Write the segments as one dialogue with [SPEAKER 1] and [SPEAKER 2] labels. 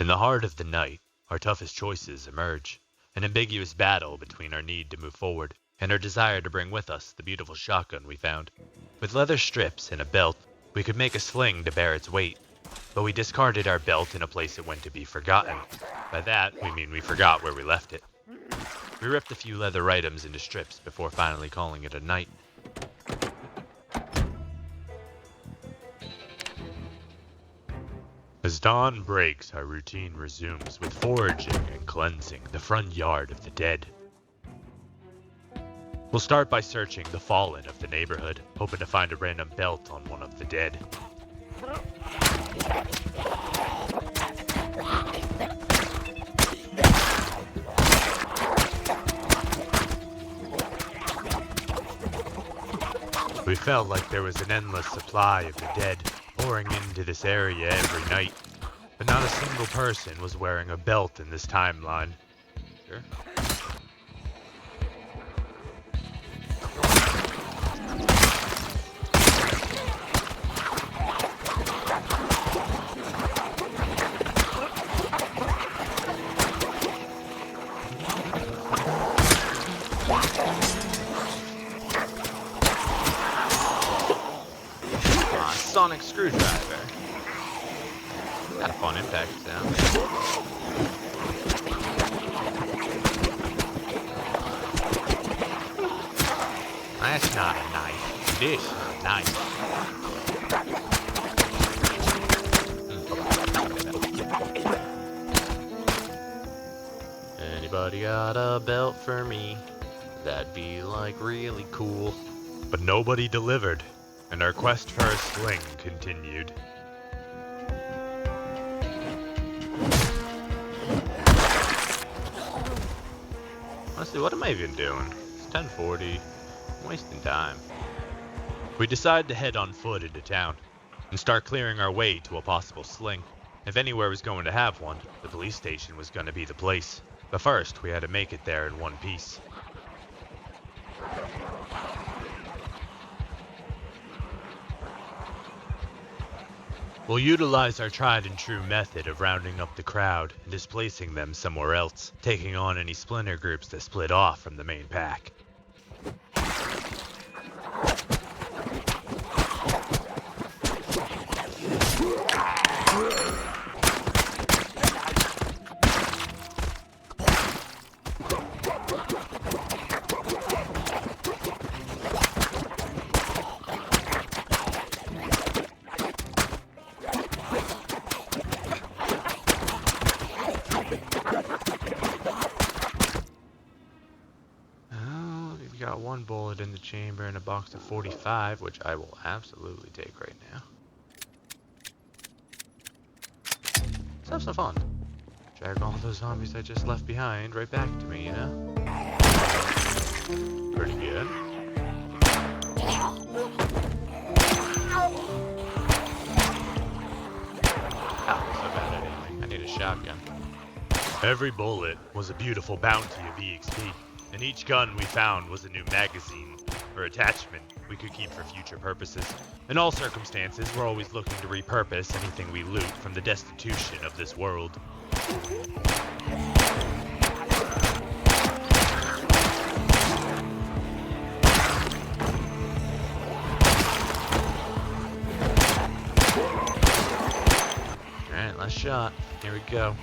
[SPEAKER 1] In the heart of the night, our toughest choices emerge, an ambiguous battle between our need to move forward and our desire to bring with us the beautiful shotgun we found. With leather strips and a belt, we could make a sling to bear its weight, but we discarded our belt in a place it went to be forgotten. By that, we mean we forgot where we left it. We ripped a few leather items into strips before finally calling it a night. As dawn breaks, our routine resumes with foraging and cleansing the front yard of the dead. We'll start by searching the fallen of the neighborhood, hoping to find a random belt on one of the dead. We felt like there was an endless supply of the dead pouring into this area every night, but not a single person was wearing a belt in this timeline. Sure. Sonic screwdriver. Got a fun impact sound. That's not a knife. This is a knife. Anybody got a belt for me? That'd be like really cool. But nobody delivered. And our quest for a sling continued. Honestly, what am I even doing? It's 10:40. I'm wasting time. We decide to head on foot into town and start clearing our way to a possible sling. If anywhere was going to have one, the police station was going to be the place. But first, we had to make it there in one piece. We'll utilize our tried and true method of rounding up the crowd and displacing them somewhere else, taking on any splinter groups that split off from the main pack. Got one bullet in the chamber and a box of 45, which I will absolutely take right now. Let's have some fun. Drag all those zombies I just left behind right back to me, you know? Pretty good. Ow, so bad at aiming. I need a shotgun. Every bullet was a beautiful bounty of EXP. And each gun we found was a new magazine or attachment we could keep for future purposes. In all circumstances, we're always looking to repurpose anything we loot from the destitution of this world. Alright, last shot. Here we go.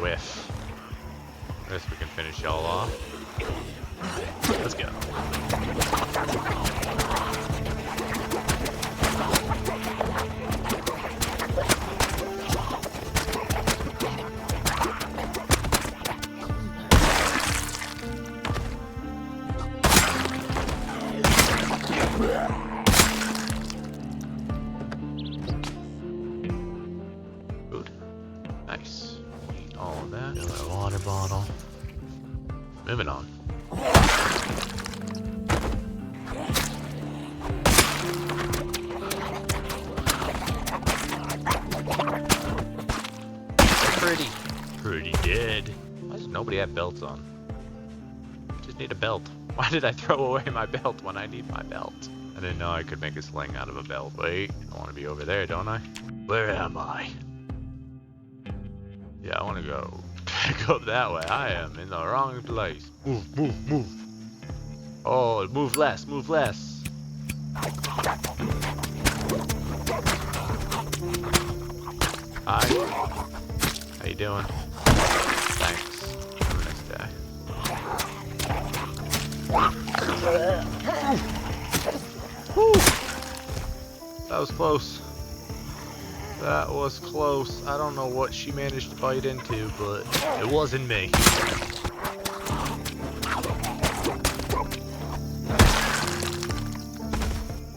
[SPEAKER 1] Whiff. I guess we can finish y'all off. Let's go. Food. Nice. Eat all of that. Fill a water bottle. Moving on. Pretty dead. Why does nobody have belts on? I just need a belt. Why did I throw away my belt when I need my belt? I didn't know I could make a sling out of a belt. Wait, I want to be over there, don't I? Where am I? Yeah, I want to go back up that way. I am in the wrong place. Move, move, move. Oh, move less, move less. Hi. How you doing? Thanks. Have a nice day. Woo. That was close. That was close. I don't know what she managed to bite into, but it wasn't me.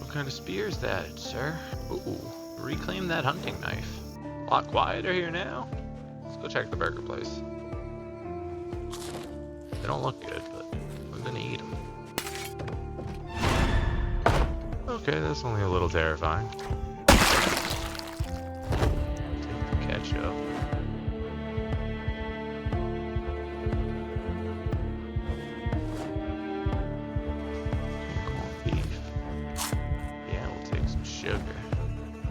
[SPEAKER 1] What kind of spear is that, sir? Ooh, reclaim that hunting knife. A lot quieter here now. Let's go check the burger place. They don't look good, but I'm gonna eat them. Okay, that's only a little terrifying. Ketchup. Corned beef. Yeah, we'll take some sugar.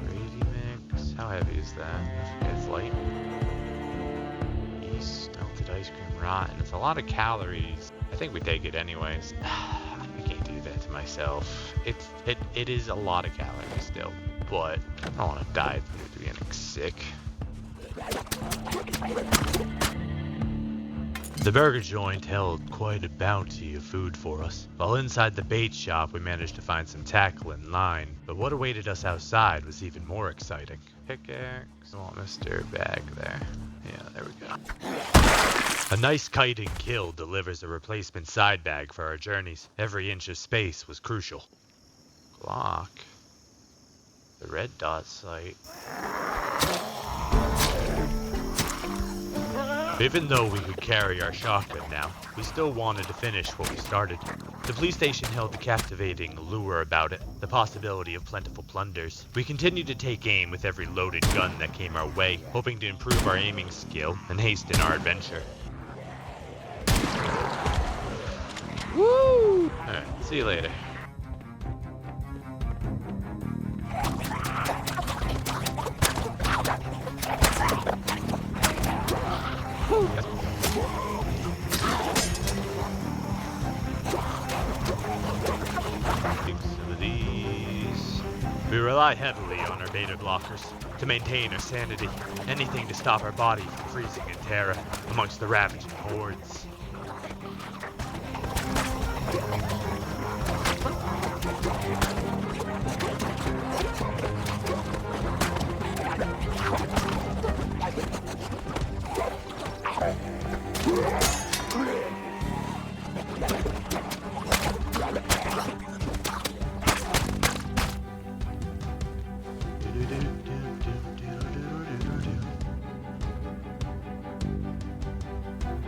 [SPEAKER 1] Gravy mix. How heavy is that? It's light. Yeast, melted ice cream, rotten. It's a lot of calories. I think we take it anyways. I can't do that to myself. It is a lot of calories still, but I don't want to die through getting sick. The burger joint held quite a bounty of food for us. While inside the bait shop, we managed to find some tackle and line, but what awaited us outside was even more exciting. Pickaxe, oh, Mr. Bag there. Yeah, there we go. A nice kiting kill delivers a replacement side bag for our journeys. Every inch of space was crucial. Glock. The red dot sight. Even though we could carry our shotgun now, we still wanted to finish what we started. The police station held a captivating allure about it, the possibility of plentiful plunders. We continued to take aim with every loaded gun that came our way, hoping to improve our aiming skill and hasten our adventure. Woo! Alright, see you later. We rely heavily on our beta blockers to maintain our sanity, anything to stop our body from freezing in terror amongst the ravaging hordes.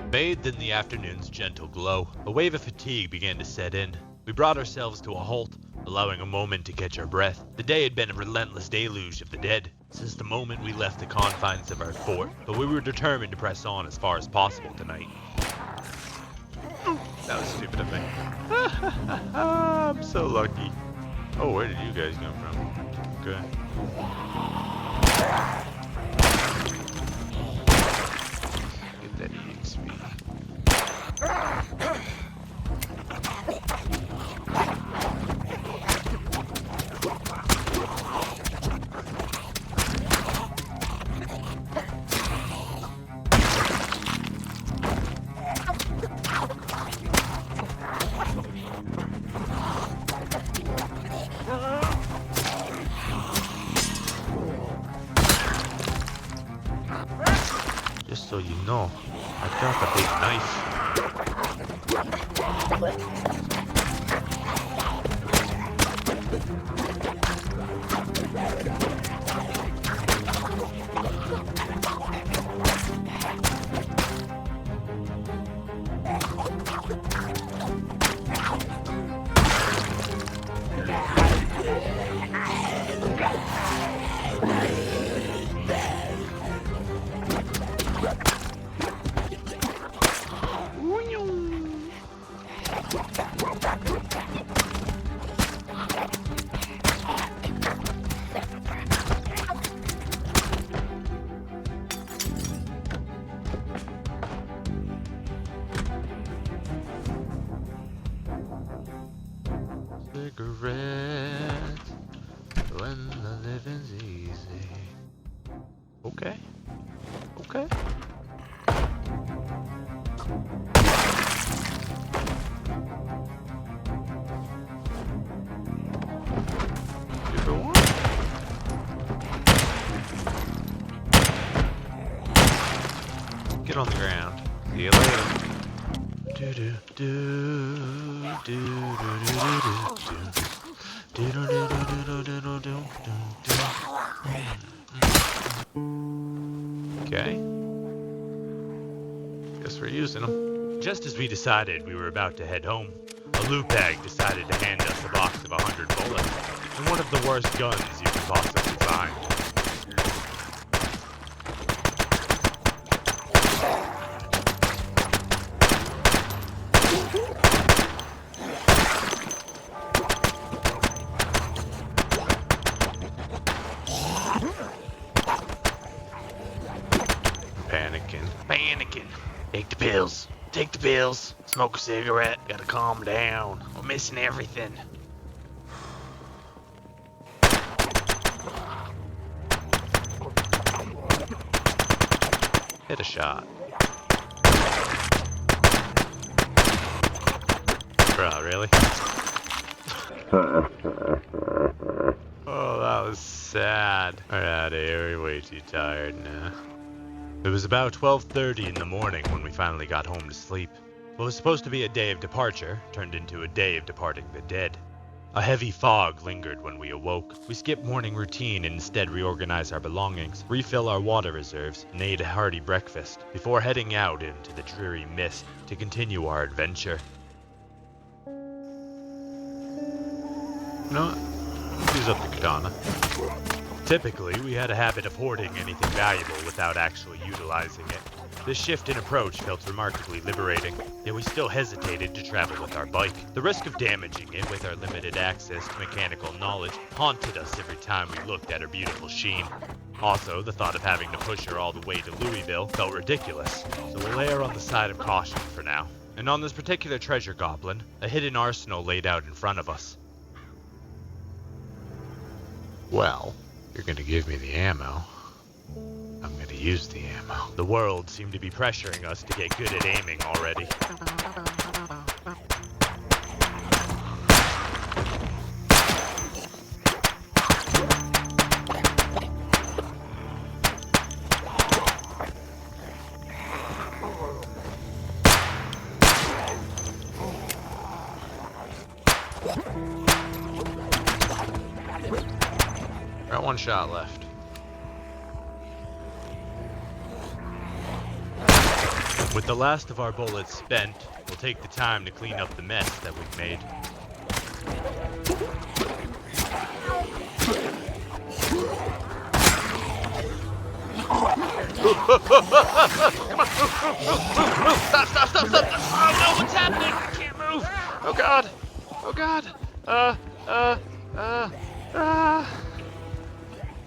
[SPEAKER 1] Bathed in the afternoon's gentle glow, a wave of fatigue began to set in. We brought ourselves to a halt, allowing a moment to catch our breath. The day had been a relentless deluge of the dead since the moment we left the confines of our fort, but we were determined to press on as far as possible tonight. That was stupid of me. I'm so lucky. Oh, where did you guys come from? Okay. Get that EXP. Just so you know, I got a big knife. Okay. Give it one. Get on the ground. See you later. Do do do do do do do do do do do. Okay. Guess we're using them. Just as we decided we were about to head home, a loot bag decided to hand us a box of 100 bullets and one of the worst guns you can possibly find. Panicking. Take the pills. Take the pills. Smoke a cigarette. Gotta calm down. We're missing everything. Hit a shot. Bro, really? Oh, that was sad. We're out of here. We're way too tired now. It was about 12:30 in the morning when we finally got home to sleep. What was supposed to be a day of departure turned into a day of departing the dead. A heavy fog lingered when we awoke. We skipped morning routine and instead reorganized our belongings, refill our water reserves, and ate a hearty breakfast before heading out into the dreary mist to continue our adventure. You know what? Use up the katana. Typically, we had a habit of hoarding anything valuable without actually utilizing it. This shift in approach felt remarkably liberating, yet we still hesitated to travel with our bike. The risk of damaging it with our limited access to mechanical knowledge haunted us every time we looked at her beautiful sheen. Also, the thought of having to push her all the way to Louisville felt ridiculous, so we'll err on the side of caution for now. And on this particular treasure goblin, a hidden arsenal laid out in front of us. Well, you're gonna give me the ammo. I'm gonna use the ammo. The world seemed to be pressuring us to get good at aiming already. Got one shot left. With the last of our bullets spent, we'll take the time to clean up the mess that we've made. Come on, move. Stop. Oh no, what's happening? I can't move. Oh god.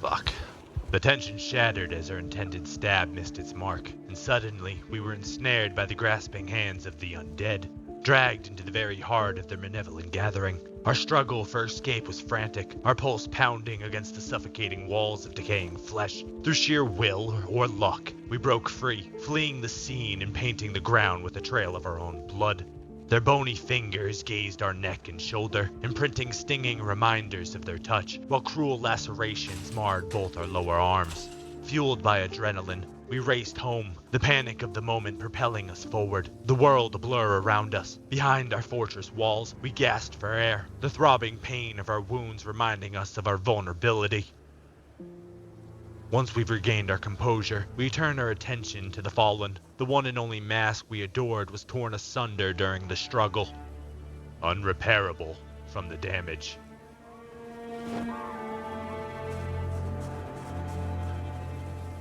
[SPEAKER 1] Fuck. The tension shattered as our intended stab missed its mark, and suddenly we were ensnared by the grasping hands of the undead, dragged into the very heart of their malevolent gathering. Our struggle for escape was frantic, our pulse pounding against the suffocating walls of decaying flesh. Through sheer will or luck, we broke free, fleeing the scene and painting the ground with a trail of our own blood. Their bony fingers gazed our neck and shoulder, imprinting stinging reminders of their touch, while cruel lacerations marred both our lower arms. Fueled by adrenaline, we raced home, the panic of the moment propelling us forward, the world a blur around us. Behind our fortress walls, we gasped for air, the throbbing pain of our wounds reminding us of our vulnerability. Once we've regained our composure, we turn our attention to the fallen. The one and only mask we adored was torn asunder during the struggle, unrepairable from the damage.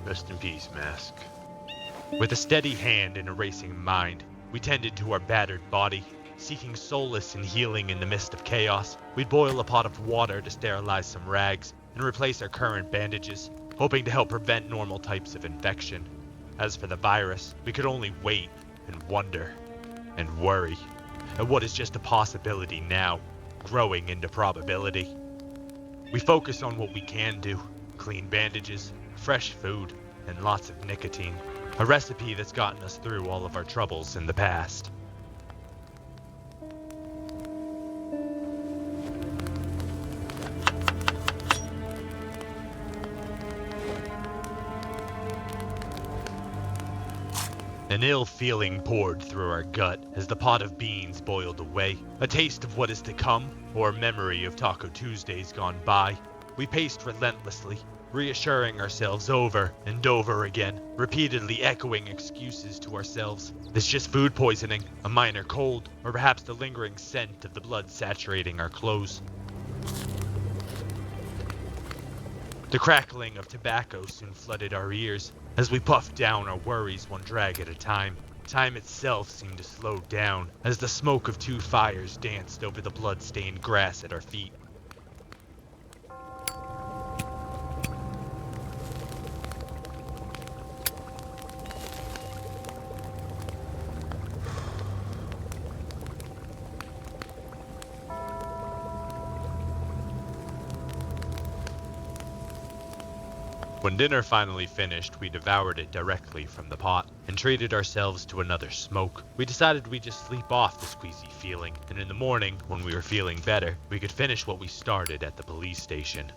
[SPEAKER 1] Rest in peace, mask. With a steady hand and a racing mind, we tended to our battered body, seeking solace and healing in the midst of chaos. We'd boil a pot of water to sterilize some rags and replace our current bandages, hoping to help prevent normal types of infection. As for the virus, we could only wait and wonder and worry at what is just a possibility now, growing into probability. We focus on what we can do: clean bandages, fresh food, and lots of nicotine. A recipe that's gotten us through all of our troubles in the past. An ill feeling poured through our gut as the pot of beans boiled away. A taste of what is to come, or a memory of Taco Tuesdays gone by. We paced relentlessly, reassuring ourselves over and over again, repeatedly echoing excuses to ourselves. It's just food poisoning, a minor cold, or perhaps the lingering scent of the blood saturating our clothes. The crackling of tobacco soon flooded our ears as we puffed down our worries one drag at a time. Time itself seemed to slow down as the smoke of two fires danced over the blood-stained grass at our feet. When dinner finally finished, we devoured it directly from the pot and treated ourselves to another smoke. We decided we'd just sleep off the squeezy feeling, and in the morning, when we were feeling better, we could finish what we started at the police station.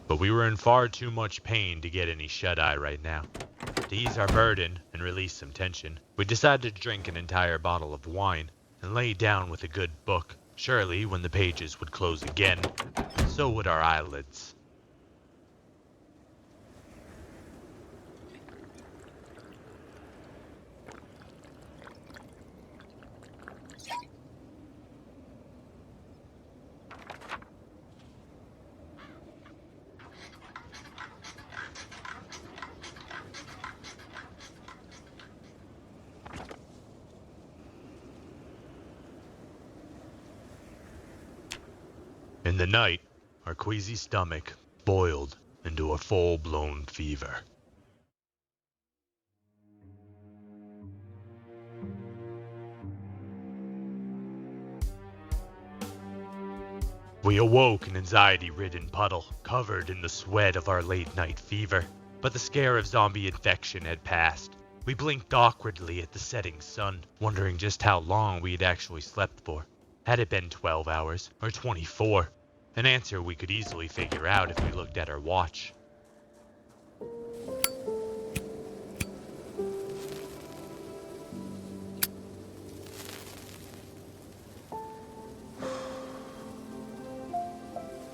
[SPEAKER 1] But we were in far too much pain to get any shut-eye right now. To ease our burden and release some tension, we decided to drink an entire bottle of wine and lay down with a good book. Surely, when the pages would close again, so would our eyelids. In the night, our queasy stomach boiled into a full-blown fever. We awoke an anxiety-ridden puddle, covered in the sweat of our late-night fever. But the scare of zombie infection had passed. We blinked awkwardly at the setting sun, wondering just how long we had actually slept for. Had it been 12 hours, or 24? An answer we could easily figure out if we looked at our watch.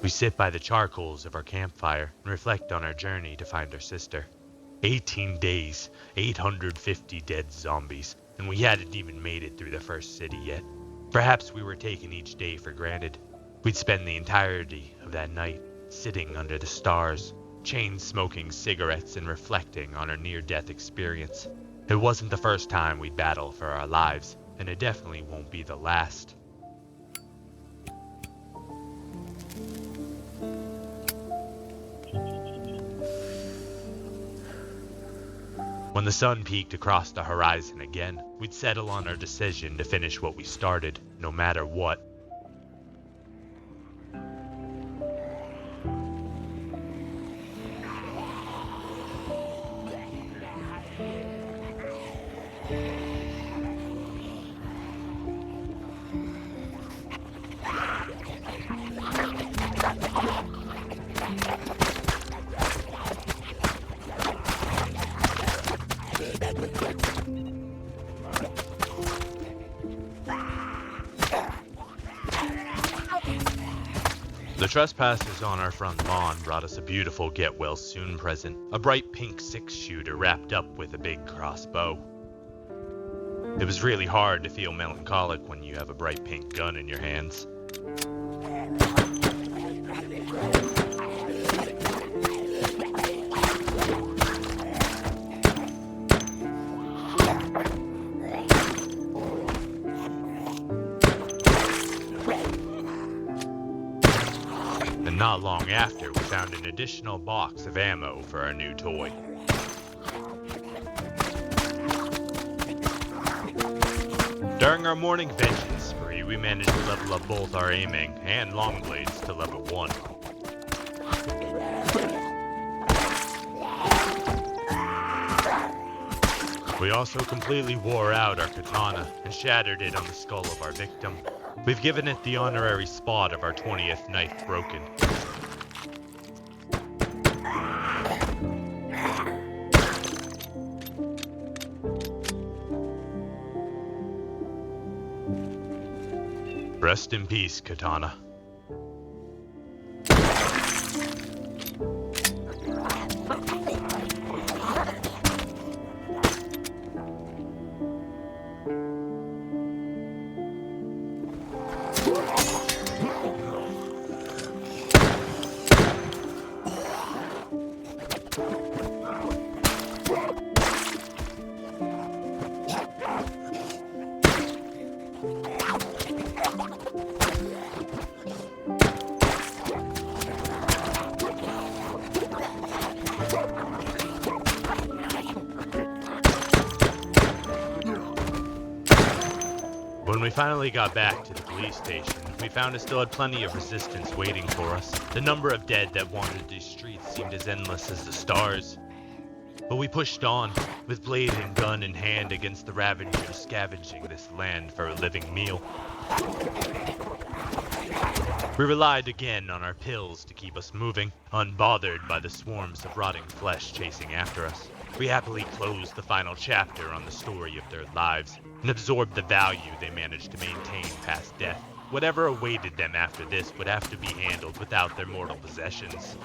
[SPEAKER 1] We sit by the charcoals of our campfire and reflect on our journey to find our sister. 18 days, 850 dead zombies, and we hadn't even made it through the first city yet. Perhaps we were taking each day for granted. We'd spend the entirety of that night sitting under the stars, chain-smoking cigarettes and reflecting on our near-death experience. It wasn't the first time we'd battle for our lives, and it definitely won't be the last. When the sun peeked across the horizon again, we'd settle on our decision to finish what we started, no matter what. The trespassers on our front lawn brought us a beautiful get-well-soon present, a bright pink six-shooter wrapped up with a big crossbow. It was really hard to feel melancholic when you have a bright pink gun in your hands. Not long after, we found an additional box of ammo for our new toy. During our morning vengeance spree, we managed to level up both our aiming and long blades to level 1. We also completely wore out our katana and shattered it on the skull of our victim. We've given it the honorary spot of our 20th knife broken. Rest in peace, katana. When we finally got back to the police station, we found it still had plenty of resistance waiting for us. The number of dead that wandered these streets seemed as endless as the stars. But we pushed on, with blade and gun in hand against the ravagers scavenging this land for a living meal. We relied again on our pills to keep us moving, unbothered by the swarms of rotting flesh chasing after us. We happily closed the final chapter on the story of their lives, and absorbed the value they managed to maintain past death. Whatever awaited them after this would have to be handled without their mortal possessions.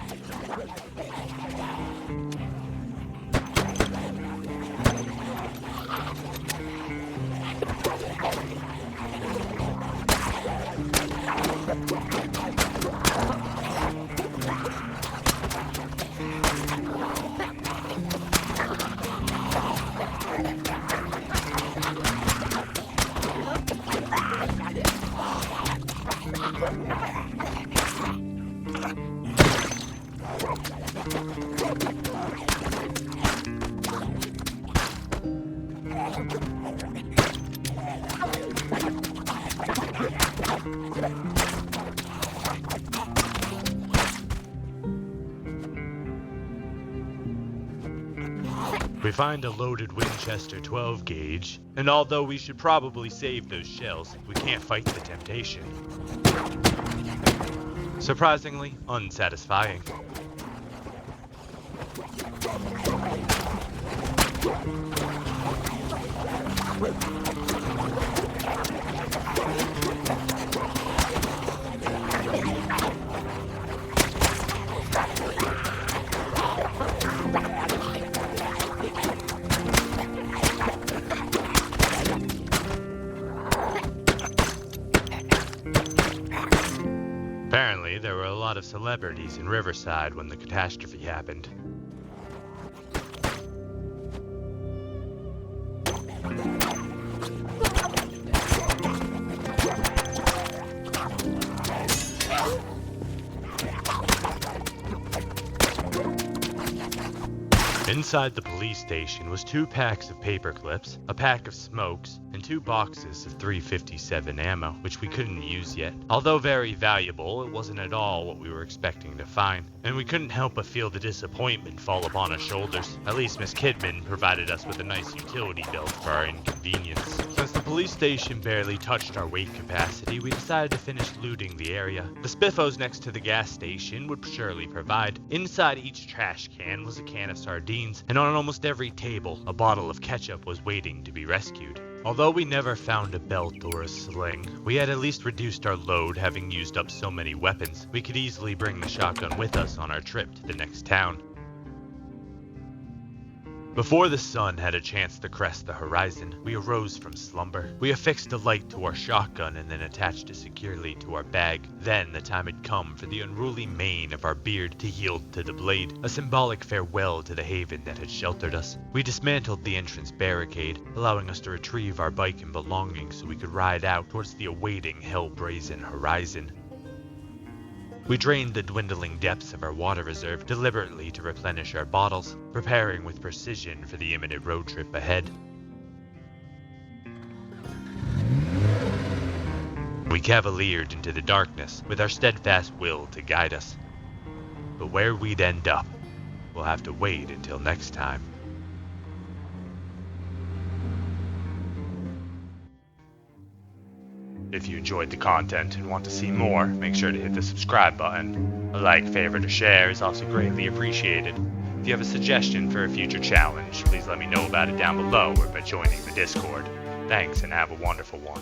[SPEAKER 1] We find a loaded Winchester 12 gauge, and although we should probably save those shells, we can't fight the temptation. Surprisingly unsatisfying. Apparently, there were a lot of celebrities in Riverside when the catastrophe happened. Inside the police station was 2 packs of paper clips, a pack of smokes, and 2 boxes of 357 ammo, which we couldn't use yet. Although very valuable, it wasn't at all what we were expecting to find, and we couldn't help but feel the disappointment fall upon our shoulders. At least Miss Kidman provided us with a nice utility belt for our inconvenience. Since the police station barely touched our weight capacity, we decided to finish looting the area. The spiffos next to the gas station would surely provide. Inside each trash can was a can of sardines, and on almost every table, a bottle of ketchup was waiting to be rescued. Although we never found a belt or a sling, we had at least reduced our load, having used up so many weapons. We could easily bring the shotgun with us on our trip to the next town. Before the sun had a chance to crest the horizon, we arose from slumber. We affixed a light to our shotgun and then attached it securely to our bag. Then the time had come for the unruly mane of our beard to yield to the blade, a symbolic farewell to the haven that had sheltered us. We dismantled the entrance barricade, allowing us to retrieve our bike and belongings so we could ride out towards the awaiting hell-brazen horizon. We drained the dwindling depths of our water reserve deliberately to replenish our bottles, preparing with precision for the imminent road trip ahead. We cavaliered into the darkness with our steadfast will to guide us. But where we'd end up, we'll have to wait until next time. If you enjoyed the content and want to see more, make sure to hit the subscribe button. A like, favorite, or share is also greatly appreciated. If you have a suggestion for a future challenge, please let me know about it down below or by joining the Discord. Thanks and have a wonderful one.